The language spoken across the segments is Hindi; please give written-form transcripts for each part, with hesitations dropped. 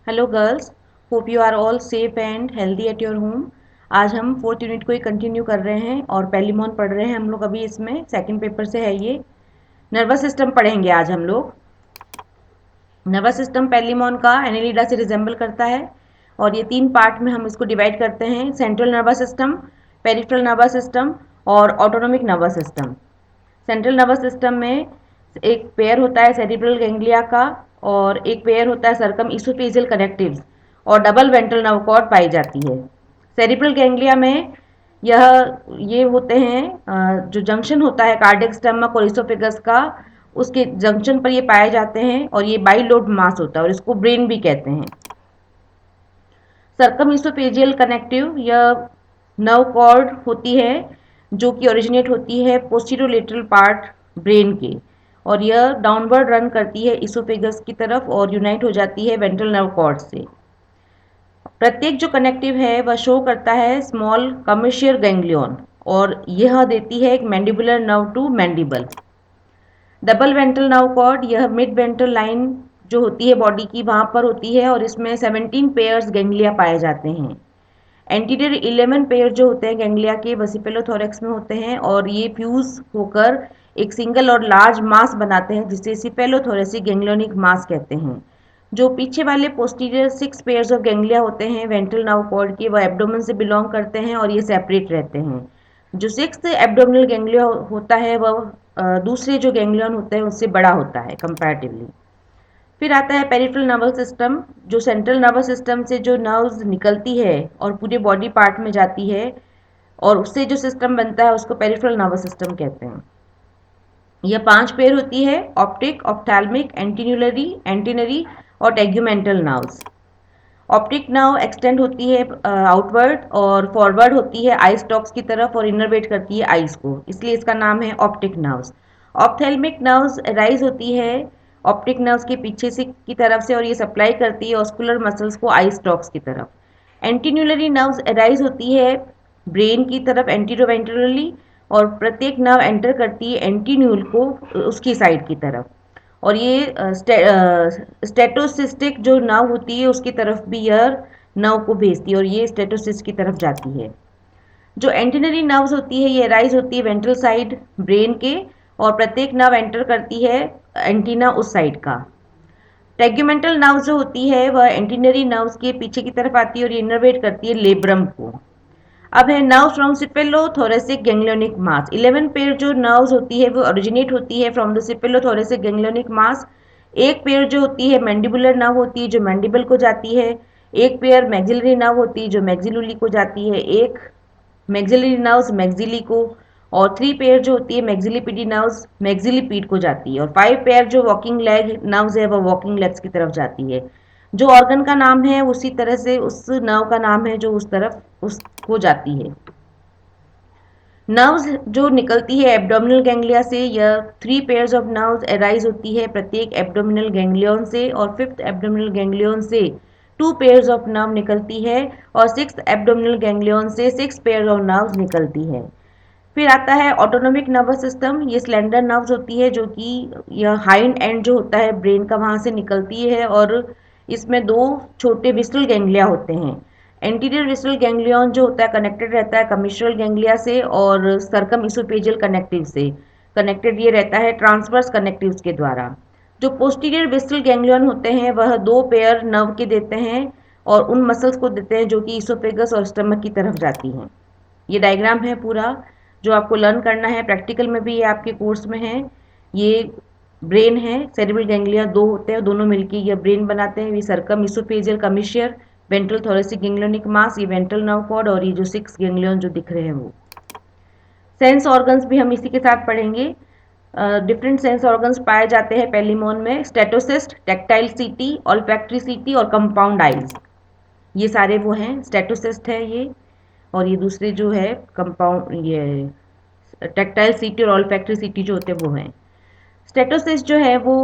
Hello girls, hope you are all safe and healthy at your home. आज हम फोर्थ यूनिट को ही कंटिन्यू कर रहे हैं और पेलिमोन पढ़ रहे हैं हम लोग। अभी इसमें सेकंड पेपर से है ये। नर्वस सिस्टम पढ़ेंगे आज हम लोग। नर्वस सिस्टम पेलिमोन का एनेलिडा से रिजेंबल करता है और ये तीन पार्ट में हम इसको डिवाइड करते हैं: central nervous system, peripheral nervous system और autonomic nervous system. Central nervous system में एक पेयर होता है सेरिब्रल गैंग्लिया का और एक पेयर होता है सर्कम इसोफेजियल कनेक्टिव्स और डबल वेंट्रल नर्व कॉर्ड पाई जाती है। सेरिब्रल गैंग्लिया में यह ये होते हैं जो जंक्शन होता है कार्डियक स्टमक और इसोफेगस का, उसके जंक्शन पर ये पाए जाते हैं और ये बाइलोब मास होता है और इसको ब्रेन भी कहते हैं। सर्कम इसोफेजियल कनेक्टिव यह नर्व कॉर्ड होती है जो कि ओरिजिनेट होती है पोस्टीरियोलेटरल पार्ट ब्रेन के, और यह डाउनवर्ड रन करती है इसोफेगस की तरफ और यूनाइट हो जाती है वेंट्रल नर्व कॉर्ड से। प्रत्येक जो कनेक्टिव है वह शो करता है स्मॉल कमर्शियल गैंग्लियन और यह देती है एक mandibular nerve to mandible. Double ventral nerve cord यह मिड वेंट्रल लाइन जो होती है बॉडी की वहां पर होती है और इसमें 17 पेयर्स गैंग्लिया पाए जाते हैं। एंटीरियर 11 पेयर जो होते हैं गैंग्लिया के वसिपेलोथोरेक्स में होते हैं और ये फ्यूज होकर एक सिंगल और लार्ज मास बनाते हैं जिसे सिपेलोथोरेसिक गैंग्लियोनिक मास कहते हैं। जो पीछे वाले पोस्टीरियर 6 पेयर्स ऑफ गैंग्लिया होते हैं वेंट्रल नर्व कॉर्ड के, वह एब्डोमेन से बिलोंग करते हैं और ये सेपरेट रहते हैं। जो 6th एब्डोमिनल गैंग्लिया होता है वह दूसरे जो गैंग्लियन होते हैं उससे बड़ा होता है कंपैरेटिवली। फिर आता है पेरिफेरल नर्वस सिस्टम, जो सेंट्रल नर्वस सिस्टम से जो नर्व्स निकलती है और पूरे बॉडी पार्ट में जाती है और उससे जो सिस्टम बनता है उसको पेरिफेरल नर्वस सिस्टम कहते हैं। यह 5 पेयर होती है: ऑप्टिक, ऑप्थैल्मिक, एंटीनरी और टेग्यूमेंटल नर्व्स। ऑप्टिक नर्व एक्सटेंड होती है आउटवर्ड और फॉरवर्ड होती है आई स्टॉक्स की तरफ और इनर्वेट करती है आईज को, इसलिए इसका नाम है optic nerves. Ophthalmic nerves rise होती है ऑप्टिक नर्व्स के पीछे से की तरफ से और ये सप्लाई करती है ऑस्कुलर मसल्स को आई स्टॉक्स की तरफ। एंटीन्यूलरी नर्व्स राइज होती है ब्रेन की तरफ एंटीरोवेंट्रली और प्रत्येक नर्व एंटर करती है एंटीन्यूल को उसकी साइड की तरफ, और ये स्टेटोसिस्टिक जो नर्व होती है उसकी तरफ भी यह नर्व को भेजती है और ये स्टेटोसिस्ट की तरफ जाती है। जो एंटीनरी नर्व्स होती है ये राइज होती है वेंट्रल साइड ब्रेन के और प्रत्येक नर्व एंटर करती है एंटीना उस साइड का। टेग्यूमेंटल नर्व जो होती है वह एंटीनरी नर्व्स के पीछे की तरफ आती है और ये इनर्वेट करती है लेब्रम को। अब है nerve from cephalothoracic ganglionic mass. 11 pair जो नर्व्स होती है वो ओरिजिनेट होती है from the cephalothoracic ganglionic mass. एक पेयर जो होती है मैंडिबुलर नर्व होती है जो मैंडिबल को जाती है। एक पेयर मैक्सिलरी नर्व होती है जो मैक्सिलुली को जाती है। एक मैक्सिलरी नर्व्स मैक्सिली को, और 3 पेयर जो होती है मैक्सिलिपिडी नर्व्स मैक्सिलिपीड को जाती है, और 5 पेयर जो वॉकिंग लेग नर्व्स है वह वॉकिंग लेग्स की तरफ जाती है। जो ऑर्गन का नाम है उसी तरह से उस नर्व का नाम है जो उस तरफ उसको जाती है। नर्व्स जो निकलती है एब्डोमिनल गैंग्लिया से, यह 3 पेयर्स ऑफ नर्व्स अराइज होती है प्रत्येक एब्डोमिनल गैंग्लियन से, और 5th एब्डोमिनल गैंग्लियन से 2 पेयर्स ऑफ नर्व निकलती है और 6th एब्डोमिनल गैंग्लियन से 6 पेयर ऑफ नर्व्स निकलती है। फिर आता है ऑटोनोमिक नर्वस सिस्टम। ये स्लेंडर नर्व्स होती है जो कि यह हाइंड एंड जो होता है ब्रेन का वहाँ से निकलती है और इसमें 2 छोटे विस्टल गैंग्लिया होते हैं। एंटीरियर विस्टल गैंग्लियन जो होता है कनेक्टेड रहता है कमिश्रल गैंग्लिया से और सर्कम इसोफेजियल कनेक्टिव से। कनेक्टेड ये रहता है ट्रांसवर्स कनेक्टिव्स के द्वारा। जो पोस्टीरियर विस्टल गैंग्लियन होते हैं वह 2 पेयर नर्व के देते हैं और उन मसल्स को देते हैं जो कि इसोफेगस और स्टमक की तरफ जाती हैं। ये डायग्राम है पूरा जो आपको लर्न करना है, प्रैक्टिकल में भी ये आपके कोर्स में है। ये ब्रेन है, सेरिब्रल गैंग्लिया 2 होते हैं, दोनों मिलके ये ब्रेन बनाते हैं। ये circum oesophageal commissure ventral thoracic ganglionic mass, ये वेंट्रल नर्व कॉर्ड, और ये जो 6 गैंग्लियन जो दिख रहे हैं वो सेंस ऑर्गन्स भी हम इसी के साथ पढ़ेंगे। डिफरेंट सेंस ऑर्गन्स पाए जाते हैं पेलिमोन में: स्टेटोसिस्ट, टैक्टाइल सीटी, ऑल्फैक्टरी सीटी और कंपाउंड आइज। ये सारे वो हैं, स्टेटोसिस्ट है ये, और ये दूसरे जो है कंपाउंड ये टैक्टाइल सीटी और ऑल्फैक्टरी सीटी जो होते हैं वो हैं। स्टेटोसिस्ट जो है वो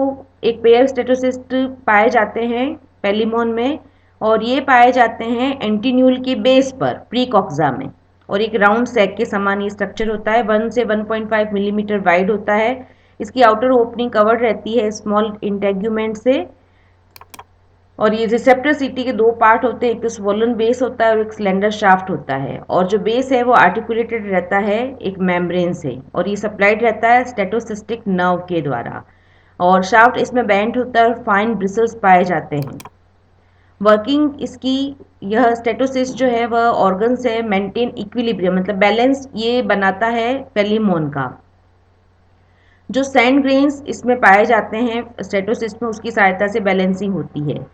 एक पेयर स्टेटोसिस्ट पाए जाते हैं पेलिमोन में, और ये पाए जाते हैं एंटीन्यूल के बेस पर प्रीकॉक्सा में, और एक राउंड सैक के समान ये स्ट्रक्चर होता है। 1 से 1.5 मिलीमीटर वाइड होता है। इसकी आउटर ओपनिंग कवर्ड रहती है स्मॉल इंटेग्यूमेंट से, और ये रिसेप्टर सीटी के दो पार्ट होते हैं, एक तो स्वोलन बेस होता है और एक स्लेंडर शाफ्ट होता है। और जो बेस है वो आर्टिकुलेटेड रहता है एक मेम्ब्रेन से, और ये सप्लाइड रहता है स्टेटोसिस्टिक नर्व के द्वारा। और शाफ्ट इसमें बेंट होता है और फाइन ब्रिसल्स पाए जाते हैं। वर्किंग इसकी, यह स्टेटोसिस्ट जो है वह ऑर्गन से मेंटेन इक्विलिब्रियम मतलब बैलेंस ये बनाता है पेलिमोन का। जो सैंड ग्रेन्स इसमें पाए जाते हैं स्टेटोसिस्ट में, उसकी सहायता से बैलेंसिंग होती है।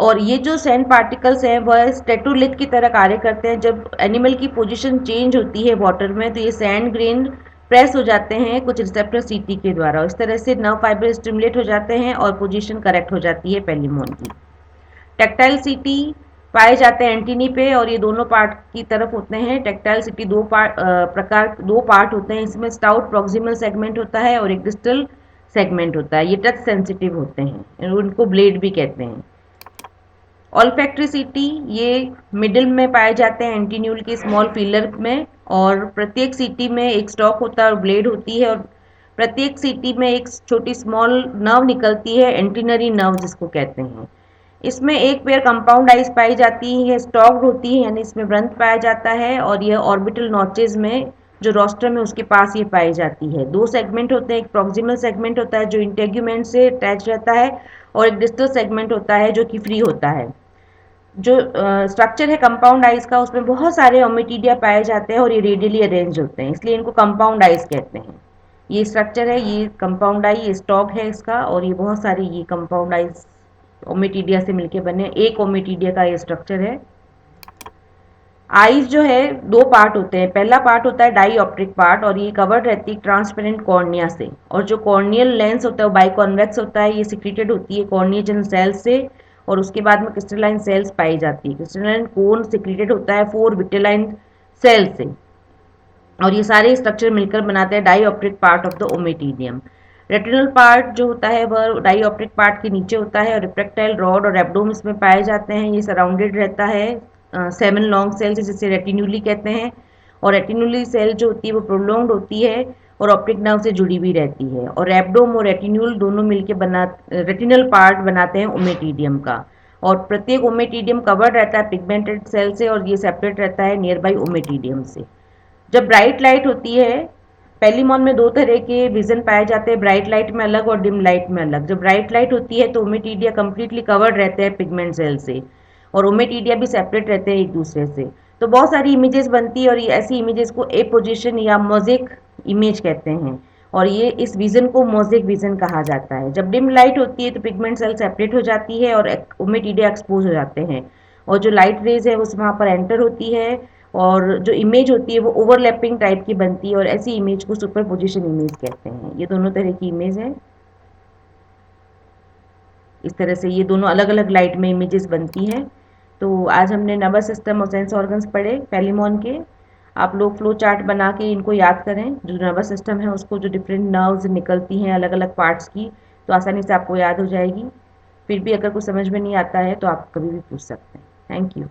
और ये जो सैंड पार्टिकल्स हैं वह स्टेटोलिथ की तरह कार्य करते हैं। जब एनिमल की पोजीशन चेंज होती है वाटर में तो ये सैंड ग्रेन प्रेस हो जाते हैं कुछ रिसेप्टर सीटी के द्वारा। इस तरह से नर्व फाइबर स्टिमुलेट हो जाते हैं और पोजीशन करेक्ट हो जाती है पेलिमोन की। टेक्टाइल सीटी पाए जाते हैं एंटीनी पे, और ये दोनों पार्ट की तरफ होते हैं। टेक्टाइल सीटी दो पार्ट होते हैं इसमें, स्टाउट प्रॉक्सिमल सेगमेंट होता है और एक डिस्टल सेगमेंट होता है। ये टच सेंसिटिव होते हैं, उनको ब्लेड भी कहते हैं। ऑल्फैक्ट्रिसिटी ये मिडिल में पाए जाते हैं एंटीन्यूल के स्मॉल फीलर में, और प्रत्येक सीटी में एक स्टॉक होता है और ब्लेड होती है, और प्रत्येक सीटी में एक छोटी स्मॉल नर्व निकलती है एंटीनरी नर्व जिसको कहते हैं। इसमें एक पेयर कंपाउंड आइज पाई जाती है, ये स्टॉक्ड होती है यानी इसमें व्रंथ पाया जाता है, और यह ऑर्बिटल नॉचेज में जो रोस्ट्रम है उसके पास ये पाई जाती है। दो सेगमेंट होते हैं, एक प्रॉक्सिमल सेगमेंट होता है जो इंटेग्यूमेंट से अटैच रहता है, और एक डिस्टल सेगमेंट होता है जो कि फ्री होता है। जो स्ट्रक्चर है कंपाउंड आइज का, उसमें बहुत सारे ओमिटीडिया पाए जाते हैं और ये रेडियली अरेंज होते हैं, इसलिए इनको कंपाउंड आइज कहते हैं। ये स्ट्रक्चर है, ये कंपाउंड आई, ये स्टॉक है इसका, और ये बहुत सारे ये कंपाउंड आइज ओमिटीडिया से मिलके बने एक ओमिटीडिया का ये स्ट्रक्चर है। आईज जो है दो पार्ट होते हैं, पहला पार्ट होता है डाईऑप्ट्रिक पार्ट, और ये कवर्ड रहती है ट्रांसपेरेंट कॉर्निया से। और जो कॉर्नियल लेंस होता है वो बाइकॉन्वेक्स होता है, ये सिक्रीटेड होती है कॉर्नियजन सेल्स से, और उसके बाद में क्रिस्टलाइन सेल्स पाई जाती है। क्रिस्टलाइन कोन सिक्रीटेड होता है 4 विटेलाइन सेल से, और ये सारे स्ट्रक्चर मिलकर बनाते हैं dioptric part of the ommatidium. Retinal part जो होता है वह डाईऑप्ट्रिक पार्ट के नीचे होता है, और रिफ्रैक्टाइल रॉड और एब्डोम इसमें पाए जाते हैं। ये सराउंडेड रहता है 7 लॉन्ग सेल्स जिसे रेटिन्यूली कहते हैं, और रेटिन्यूली सेल जो होती है वो प्रोलॉन्ग्ड होती है और ऑप्टिक नर्व से जुड़ी हुई रहती है। और एब्डोम और रेटिन्यूल दोनों मिलकर रेटिनल पार्ट बनाते हैं ओमेटीडियम का। और प्रत्येक ओमेटीडियम कवर्ड रहता है पिगमेंटेड सेल से, और ये सेपरेट रहता है नियर बाई ओमेटीडियम से। जब ब्राइट लाइट होती है, पेलिमॉन में दो तरह के विजन पाए जाते हैं, ब्राइट लाइट में अलग और डिम लाइट में अलग। जब ब्राइट लाइट होती है तो ओमेटीडिया कंप्लीटली कवर्ड रहते हैं पिगमेंट सेल से, और ओमेटीडिया भी सेपरेट रहते हैं एक दूसरे से। तो बहुत सारी इमेजेस बनती है, और ये ऐसी इमेजेस को ए पोजिशन या मोजेक इमेज कहते हैं, और ये इस विजन को मोजेक विजन कहा जाता है। जब डिम लाइट होती है तो पिगमेंट सेल सेपरेट हो जाती है और ओमेटीडिया एक्सपोज हो जाते हैं, और जो लाइट रेज है उस वहाँ पर एंटर होती है, और जो इमेज होती है वो ओवरलैपिंग टाइप की बनती है, और ऐसी इमेज को सुपर पोजिशन इमेज कहते हैं। ये दोनों तरह की इमेज है, इस तरह से ये दोनों अलग अलग लाइट में इमेजेस बनती हैं। तो आज हमने नर्वस सिस्टम और सेंस ऑर्गन्स पढ़े पेलिमॉन के। आप लोग फ्लो चार्ट बना के इनको याद करें, जो नर्वस सिस्टम है उसको जो डिफरेंट नर्व्स निकलती हैं अलग अलग पार्ट्स की, तो आसानी से आपको याद हो जाएगी। फिर भी अगर कुछ समझ में नहीं आता है तो आप कभी भी पूछ सकते हैं। Thank you.